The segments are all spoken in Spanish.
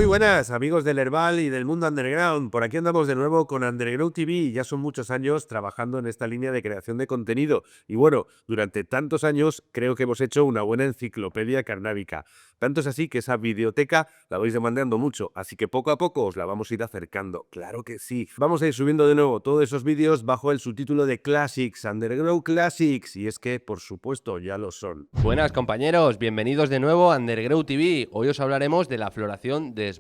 Muy buenas, amigos del Herbal y del mundo underground. Por aquí andamos de nuevo con Underground TV. Ya son muchos años trabajando en esta línea de creación de contenido. Y bueno, durante tantos años creo que hemos hecho una buena enciclopedia carnábica. Tanto es así que esa videoteca la vais demandando mucho, así que poco a poco os la vamos a ir acercando. Claro que sí. Vamos a ir subiendo de nuevo todos esos vídeos bajo el subtítulo de Classics, Underground Classics. Y es que, por supuesto, ya lo son. Buenas compañeros, bienvenidos de nuevo a Underground TV. Hoy os hablaremos de la floración desmedida.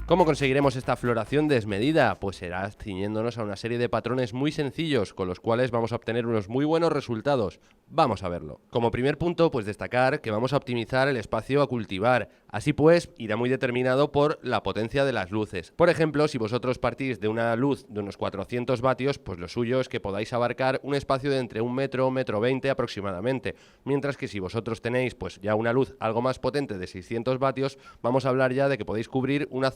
¿Cómo conseguiremos esta floración desmedida? Pues será ciñéndonos a una serie de patrones muy sencillos con los cuales vamos a obtener unos muy buenos resultados. Vamos a verlo. Como primer punto, pues destacar que vamos a optimizar el espacio a cultivar. Así pues, irá muy determinado por la potencia de las luces. Por ejemplo, si vosotros partís de una luz de unos 400 vatios, pues lo suyo es que podáis abarcar un espacio de entre 1 metro, 1,20 m aproximadamente. Mientras que si vosotros tenéis pues ya una luz algo más potente de 600 vatios, vamos a hablar ya de que podéis cubrir una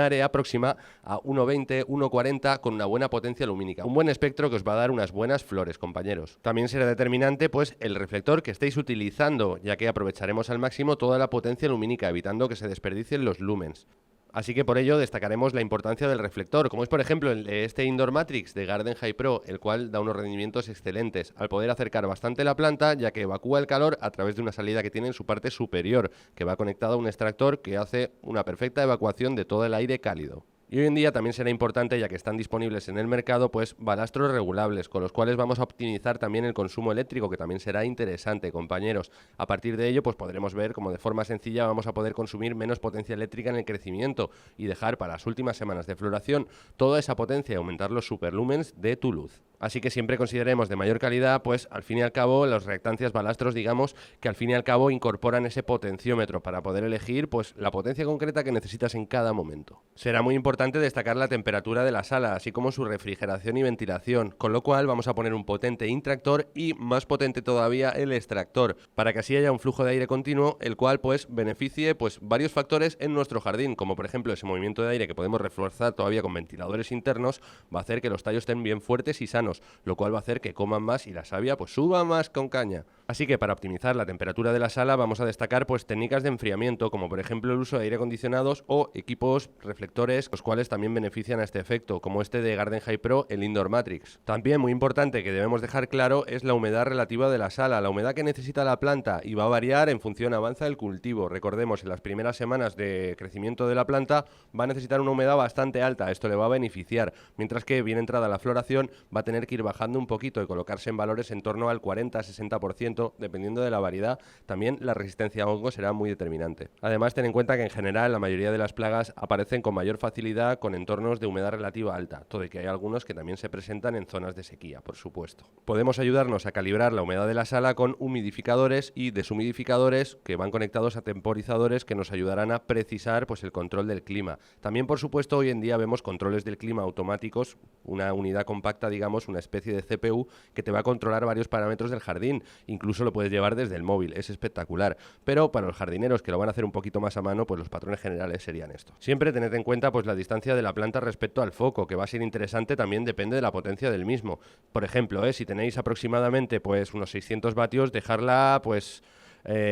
área próxima a 1,20, 1,40 con una buena potencia lumínica. Un buen espectro que os va a dar unas buenas flores, compañeros. También será determinante pues el reflector que estéis utilizando, ya que aprovecharemos al máximo toda la potencia lumínica, evitando que se desperdicien los lumens. Así que por ello destacaremos la importancia del reflector, como es por ejemplo este Indoor Matrix de Garden High Pro, el cual da unos rendimientos excelentes, al poder acercar bastante la planta, ya que evacúa el calor a través de una salida que tiene en su parte superior, que va conectada a un extractor que hace una perfecta evacuación de todo el aire cálido. Y hoy en día también será importante, ya que están disponibles en el mercado, pues balastros regulables, con los cuales vamos a optimizar también el consumo eléctrico, que también será interesante, compañeros. A partir de ello, pues podremos ver cómo de forma sencilla vamos a poder consumir menos potencia eléctrica en el crecimiento y dejar para las últimas semanas de floración toda esa potencia y aumentar los superlumens de tu luz. Así que siempre consideremos de mayor calidad, pues al fin y al cabo, las reactancias balastros, digamos, que al fin y al cabo incorporan ese potenciómetro para poder elegir pues la potencia concreta que necesitas en cada momento. Será muy importante destacar la temperatura de la sala, así como su refrigeración y ventilación, con lo cual vamos a poner un potente intractor y más potente todavía el extractor, para que así haya un flujo de aire continuo, el cual pues beneficie pues varios factores en nuestro jardín, como por ejemplo ese movimiento de aire que podemos reforzar todavía con ventiladores internos, va a hacer que los tallos estén bien fuertes y sanos, lo cual va a hacer que coman más y la savia pues suba más con caña. Así que para optimizar la temperatura de la sala vamos a destacar pues técnicas de enfriamiento, como por ejemplo el uso de aire acondicionados o equipos reflectores, los cuales también benefician a este efecto, como este de Garden High Pro, el Indoor Matrix. También muy importante que debemos dejar claro es la humedad relativa de la sala, la humedad que necesita la planta, y va a variar en función avanza del cultivo. Recordemos, en las primeras semanas de crecimiento de la planta va a necesitar una humedad bastante alta, esto le va a beneficiar, mientras que bien entrada la floración va a tener que ir bajando un poquito y colocarse en valores en torno al 40-60%, dependiendo de la variedad. También la resistencia a hongo será muy determinante. Además, ten en cuenta que en general la mayoría de las plagas aparecen con mayor facilidad con entornos de humedad relativa alta, todo y que hay algunos que también se presentan en zonas de sequía, por supuesto. Podemos ayudarnos a calibrar la humedad de la sala con humidificadores y deshumidificadores que van conectados a temporizadores que nos ayudarán a precisar pues el control del clima. También, por supuesto, hoy en día vemos controles del clima automáticos, una unidad compacta, digamos, una especie de CPU que te va a controlar varios parámetros del jardín. Incluso lo puedes llevar desde el móvil, es espectacular. Pero para los jardineros que lo van a hacer un poquito más a mano, pues los patrones generales serían estos. Siempre tened en cuenta pues la distancia de la planta respecto al foco, que va a ser interesante, también depende de la potencia del mismo. Por ejemplo, si tenéis aproximadamente pues unos 600 vatios, dejarla pues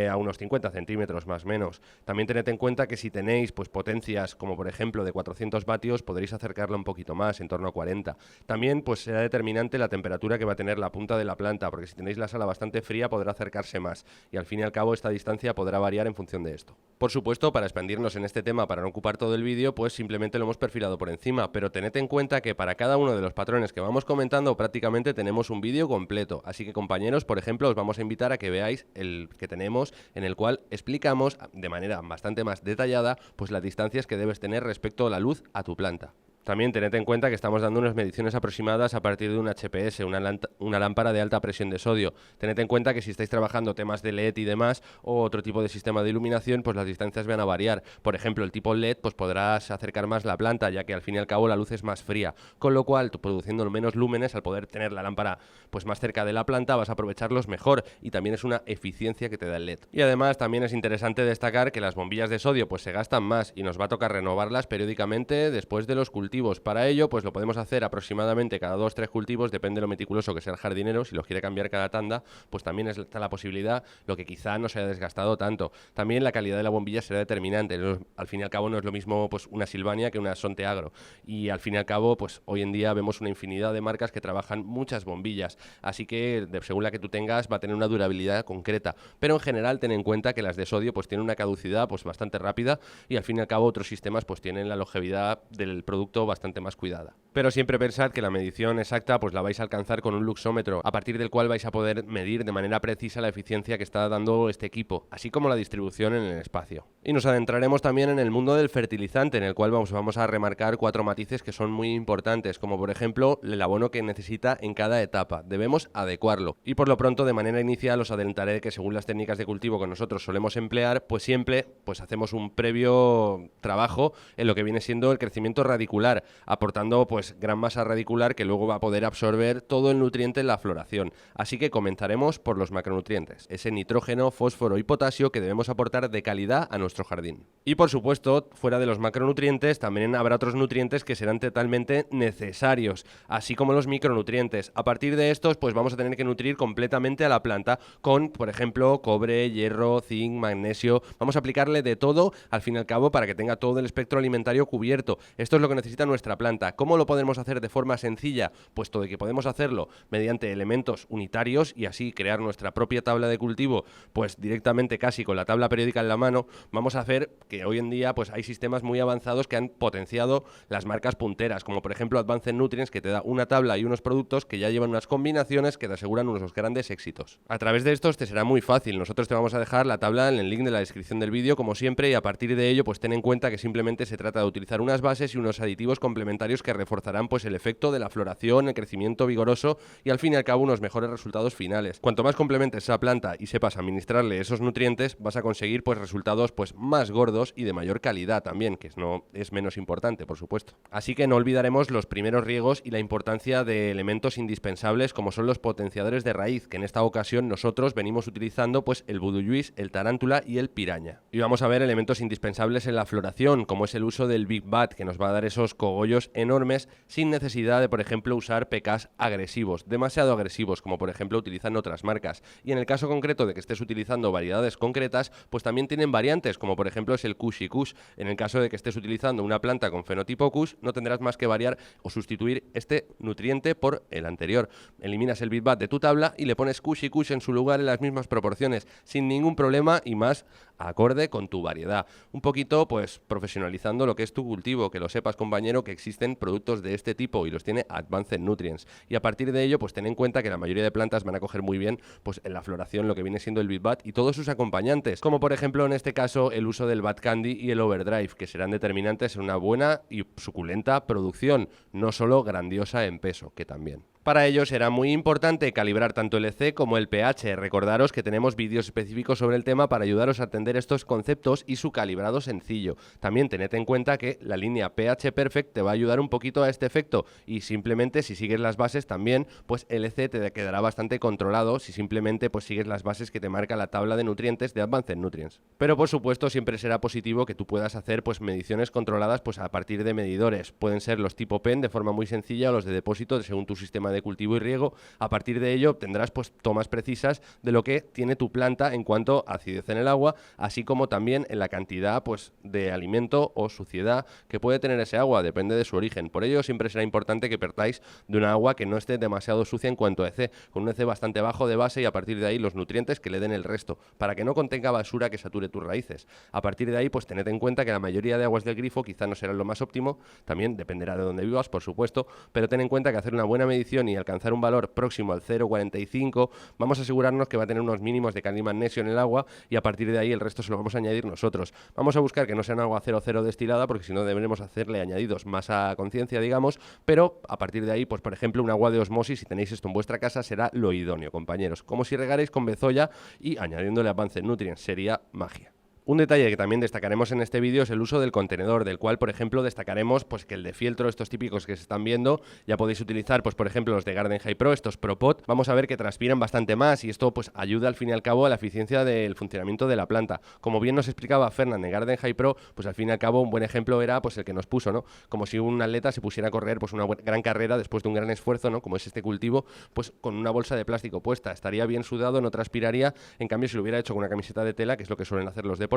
a unos 50 centímetros más o menos. También tened en cuenta que si tenéis pues potencias como por ejemplo de 400 vatios, podréis acercarla un poquito más, en torno a 40. También pues será determinante la temperatura que va a tener la punta de la planta, porque si tenéis la sala bastante fría podrá acercarse más, y al fin y al cabo esta distancia podrá variar en función de esto. Por supuesto, para expandirnos en este tema, para no ocupar todo el vídeo, pues simplemente lo hemos perfilado por encima, pero tened en cuenta que para cada uno de los patrones que vamos comentando prácticamente tenemos un vídeo completo, así que compañeros, por ejemplo, os vamos a invitar a que veáis el que tenemos, en el cual explicamos de manera bastante más detallada pues las distancias que debes tener respecto a la luz a tu planta. También tened en cuenta que estamos dando unas mediciones aproximadas a partir de un HPS, una lámpara de alta presión de sodio. Tened en cuenta que si estáis trabajando temas de LED y demás, o otro tipo de sistema de iluminación, pues las distancias van a variar. Por ejemplo, el tipo LED, pues podrás acercar más la planta, ya que al fin y al cabo la luz es más fría. Con lo cual, tú produciendo menos lúmenes, al poder tener la lámpara pues más cerca de la planta, vas a aprovecharlos mejor, y también es una eficiencia que te da el LED. Y además también es interesante destacar que las bombillas de sodio pues se gastan más y nos va a tocar renovarlas periódicamente después de los cultivos. cultivos. Para ello, pues lo podemos hacer aproximadamente cada 2-3 cultivos, depende de lo meticuloso que sea el jardinero. Si los quiere cambiar cada tanda, pues también está la posibilidad, lo que quizá no se haya desgastado tanto. También la calidad de la bombilla será determinante. Al fin y al cabo no es lo mismo pues una Silvania que una Sonteagro. Y al fin y al cabo, pues hoy en día vemos una infinidad de marcas que trabajan muchas bombillas. Así que según la que tú tengas va a tener una durabilidad concreta. Pero en general ten en cuenta que las de sodio pues tienen una caducidad pues bastante rápida y al fin y al cabo otros sistemas pues tienen la longevidad del producto bastante más cuidada. Pero siempre pensad que la medición exacta pues la vais a alcanzar con un luxómetro, a partir del cual vais a poder medir de manera precisa la eficiencia que está dando este equipo, así como la distribución en el espacio. Y nos adentraremos también en el mundo del fertilizante, en el cual vamos a remarcar 4 matices que son muy importantes, como por ejemplo el abono que necesita en cada etapa. Debemos adecuarlo. Y por lo pronto, de manera inicial, os adelantaré que según las técnicas de cultivo que nosotros solemos emplear, pues siempre pues hacemos un previo trabajo en lo que viene siendo el crecimiento radicular, aportando pues gran masa radicular que luego va a poder absorber todo el nutriente en la floración. Así que comenzaremos por los macronutrientes, ese nitrógeno, fósforo y potasio que debemos aportar de calidad a nuestro jardín. Y por supuesto, fuera de los macronutrientes, también habrá otros nutrientes que serán totalmente necesarios, así como los micronutrientes. A partir de estos, pues vamos a tener que nutrir completamente a la planta con, por ejemplo, cobre, hierro, zinc, magnesio. Vamos a aplicarle de todo, al fin y al cabo, para que tenga todo el espectro alimentario cubierto. Esto es lo que necesita nuestra planta. ¿Cómo lo podemos hacer de forma sencilla? Puesto de que podemos hacerlo mediante elementos unitarios y así crear nuestra propia tabla de cultivo, pues directamente casi con la tabla periódica en la mano, vamos a hacer que hoy en día pues hay sistemas muy avanzados que han potenciado las marcas punteras, como por ejemplo Advanced Nutrients, que te da una tabla y unos productos que ya llevan unas combinaciones que te aseguran unos grandes éxitos. A través de estos te será muy fácil. Nosotros te vamos a dejar la tabla en el link de la descripción del vídeo, como siempre, y a partir de ello pues ten en cuenta que simplemente se trata de utilizar unas bases y unos aditivos complementarios que reforzarán pues el efecto de la floración, el crecimiento vigoroso y al fin y al cabo unos mejores resultados finales. Cuanto más complementes esa planta y sepas administrarle esos nutrientes, vas a conseguir pues resultados pues más gordos y de mayor calidad también, que no es menos importante, por supuesto. Así que no olvidaremos los primeros riegos y la importancia de elementos indispensables como son los potenciadores de raíz, que en esta ocasión nosotros venimos utilizando pues el Voodoo Juice, el Tarántula y el Piraña. Y vamos a ver elementos indispensables en la floración, como es el uso del Big Bad, que nos va a dar esos cogollos enormes sin necesidad de, por ejemplo, usar PKs agresivos, demasiado agresivos, como por ejemplo utilizan otras marcas. Y en el caso concreto de que estés utilizando variedades concretas, pues también tienen variantes, como por ejemplo es el Kush y Kush. En el caso de que estés utilizando una planta con fenotipo Kush, no tendrás más que variar o sustituir este nutriente por el anterior. Eliminas el Big Bad de tu tabla y le pones Kush y Kush en su lugar en las mismas proporciones, sin ningún problema y más acorde con tu variedad. Un poquito pues profesionalizando lo que es tu cultivo, que lo sepas, compañero, que existen productos de este tipo y los tiene Advanced Nutrients. Y a partir de ello pues ten en cuenta que la mayoría de plantas van a coger muy bien pues en la floración lo que viene siendo el Big Bad y todos sus acompañantes, como por ejemplo en este caso el uso del Bad Candy y el Overdrive, que serán determinantes en una buena y suculenta producción, no solo grandiosa en peso, que también. Para ello será muy importante calibrar tanto el EC como el pH. Recordaros que tenemos vídeos específicos sobre el tema para ayudaros a entender estos conceptos y su calibrado sencillo. También tened en cuenta que la línea pH Perfect te va a ayudar un poquito a este efecto y simplemente si sigues las bases también, pues el EC te quedará bastante controlado si simplemente pues sigues las bases que te marca la tabla de nutrientes de Advanced Nutrients. Pero por supuesto siempre será positivo que tú puedas hacer pues mediciones controladas pues a partir de medidores. Pueden ser los tipo PEN de forma muy sencilla o los de depósito según tu sistema de cultivo y riego. A partir de ello obtendrás pues tomas precisas de lo que tiene tu planta en cuanto a acidez en el agua, así como también en la cantidad pues de alimento o suciedad que puede tener ese agua, depende de su origen. Por ello siempre será importante que partáis de una agua que no esté demasiado sucia en cuanto a EC, con un EC bastante bajo de base y a partir de ahí los nutrientes que le den el resto, para que no contenga basura que sature tus raíces. A partir de ahí pues tened en cuenta que la mayoría de aguas del grifo quizá no serán lo más óptimo, también dependerá de dónde vivas, por supuesto, pero ten en cuenta que hacer una buena medición y alcanzar un valor próximo al 0,45, vamos a asegurarnos que va a tener unos mínimos de cal y magnesio en el agua y a partir de ahí el resto se lo vamos a añadir nosotros. Vamos a buscar que no sea un agua 0,0 destilada porque si no deberemos hacerle añadidos más a conciencia, digamos, pero a partir de ahí, pues por ejemplo, un agua de osmosis, si tenéis esto en vuestra casa, será lo idóneo, compañeros. Como si regarais con bezoya y añadiéndole Advanced Nutrients, sería magia. Un detalle que también destacaremos en este vídeo es el uso del contenedor, del cual, por ejemplo, destacaremos pues que el de fieltro, estos típicos que se están viendo, ya podéis utilizar, pues por ejemplo, los de Garden High Pro, estos Pro Pot, vamos a ver que transpiran bastante más y esto pues ayuda al fin y al cabo a la eficiencia del funcionamiento de la planta. Como bien nos explicaba Fernand de Garden High Pro, pues al fin y al cabo un buen ejemplo era pues el que nos puso, ¿no? Como si un atleta se pusiera a correr pues una gran carrera después de un gran esfuerzo, ¿no? Como es este cultivo, pues con una bolsa de plástico puesta, estaría bien sudado, no transpiraría. En cambio, si lo hubiera hecho con una camiseta de tela, que es lo que suelen hacer los deportistas,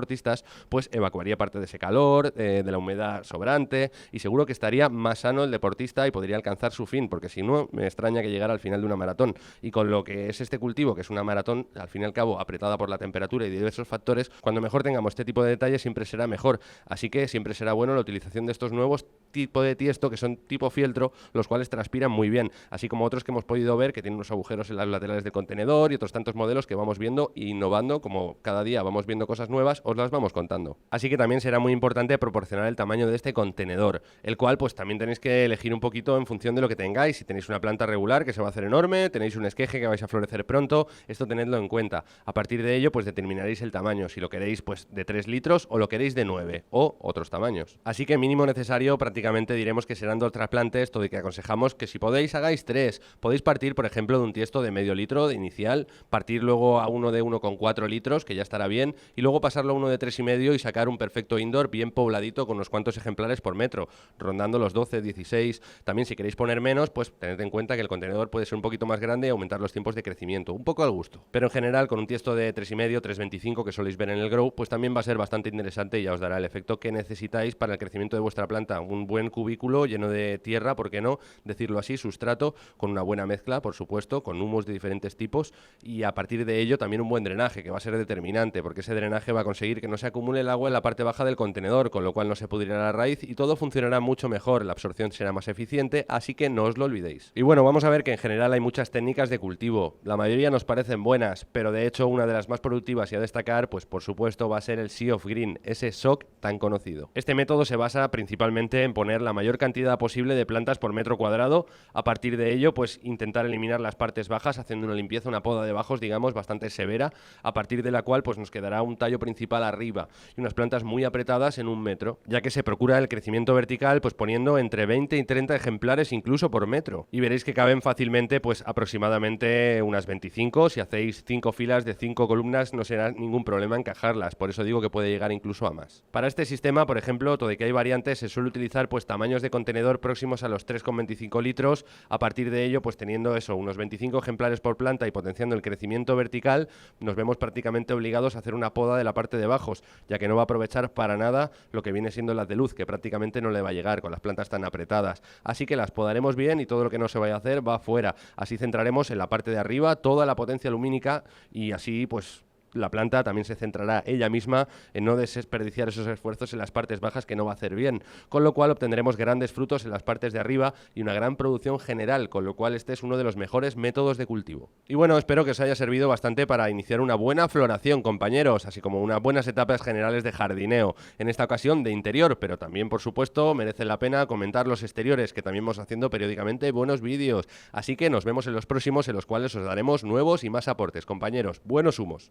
pues evacuaría parte de ese calor, de la humedad sobrante, y seguro que estaría más sano el deportista y podría alcanzar su fin, porque si no, me extraña que llegara al final de una maratón. Y con lo que es este cultivo, que es una maratón, al fin y al cabo, apretada por la temperatura y diversos factores, cuando mejor tengamos este tipo de detalles, siempre será mejor. Así que siempre será bueno la utilización de estos nuevos tipos de tiesto, que son tipo fieltro, los cuales transpiran muy bien, así como otros que hemos podido ver que tienen unos agujeros en las laterales del contenedor y otros tantos modelos que vamos viendo e innovando, como cada día vamos viendo cosas nuevas, os las vamos contando. Así que también será muy importante proporcionar el tamaño de este contenedor, el cual pues también tenéis que elegir un poquito en función de lo que tengáis. Si tenéis una planta regular que se va a hacer enorme, tenéis un esqueje que vais a florecer pronto, esto tenedlo en cuenta. A partir de ello pues determinaréis el tamaño, si lo queréis pues de 3 litros o lo queréis de 9 o otros tamaños. Así que mínimo necesario prácticamente diremos que serán 2 trasplantes, todo y que aconsejamos que si podéis hagáis 3. Podéis partir por ejemplo de un tiesto de medio litro de inicial, partir luego a uno de 1,4 litros, que ya estará bien, y luego pasarlo a uno de 3,5 y sacar un perfecto indoor bien pobladito con unos cuantos ejemplares por metro, rondando los 12, 16. También si queréis poner menos, pues tened en cuenta que el contenedor puede ser un poquito más grande y aumentar los tiempos de crecimiento, un poco al gusto. Pero en general con un tiesto de 3,5, 3,25 que soléis ver en el Grow, pues también va a ser bastante interesante y ya os dará el efecto que necesitáis para el crecimiento de vuestra planta. Un buen cubículo lleno de tierra, ¿por qué no decirlo así? Sustrato, con una buena mezcla, por supuesto, con humos de diferentes tipos, y a partir de ello también un buen drenaje, que va a ser determinante, porque ese drenaje va a conseguir que no se acumule el agua en la parte baja del contenedor, con lo cual no se pudrirá la raíz y todo funcionará mucho mejor, la absorción será más eficiente, así que no os lo olvidéis. Y bueno, vamos a ver que en general hay muchas técnicas de cultivo, la mayoría nos parecen buenas, pero de hecho una de las más productivas y a destacar, pues por supuesto va a ser el Sea of Green, ese SOC tan conocido. Este método se basa principalmente en poner la mayor cantidad posible de plantas por metro cuadrado, a partir de ello pues intentar eliminar las partes bajas haciendo una limpieza, una poda de bajos digamos bastante severa, a partir de la cual pues nos quedará un tallo principal arriba y unas plantas muy apretadas en 1 metro, ya que se procura el crecimiento vertical pues poniendo entre 20 y 30 ejemplares incluso por metro, y veréis que caben fácilmente pues aproximadamente unas 25, si hacéis 5 filas de 5 columnas no será ningún problema encajarlas, por eso digo que puede llegar incluso a más. Para este sistema, por ejemplo, todo y que hay variantes, se suele utilizar pues tamaños de contenedor próximos a los 3,25 litros, a partir de ello pues teniendo eso, unos 25 ejemplares por planta y potenciando el crecimiento vertical, nos vemos prácticamente obligados a hacer una poda de la parte de bajos, ya que no va a aprovechar para nada lo que viene siendo la de luz, que prácticamente no le va a llegar con las plantas tan apretadas. Así que las podaremos bien y todo lo que no se vaya a hacer va afuera. Así centraremos en la parte de arriba toda la potencia lumínica y así pues la planta también se centrará ella misma en no desperdiciar esos esfuerzos en las partes bajas, que no va a hacer bien, con lo cual obtendremos grandes frutos en las partes de arriba y una gran producción general, con lo cual este es uno de los mejores métodos de cultivo. Y bueno, espero que os haya servido bastante para iniciar una buena floración, compañeros, así como unas buenas etapas generales de jardineo, en esta ocasión de interior, pero también por supuesto merece la pena comentar los exteriores, que también vamos haciendo periódicamente buenos vídeos, así que nos vemos en los próximos, en los cuales os daremos nuevos y más aportes, compañeros. Buenos humos.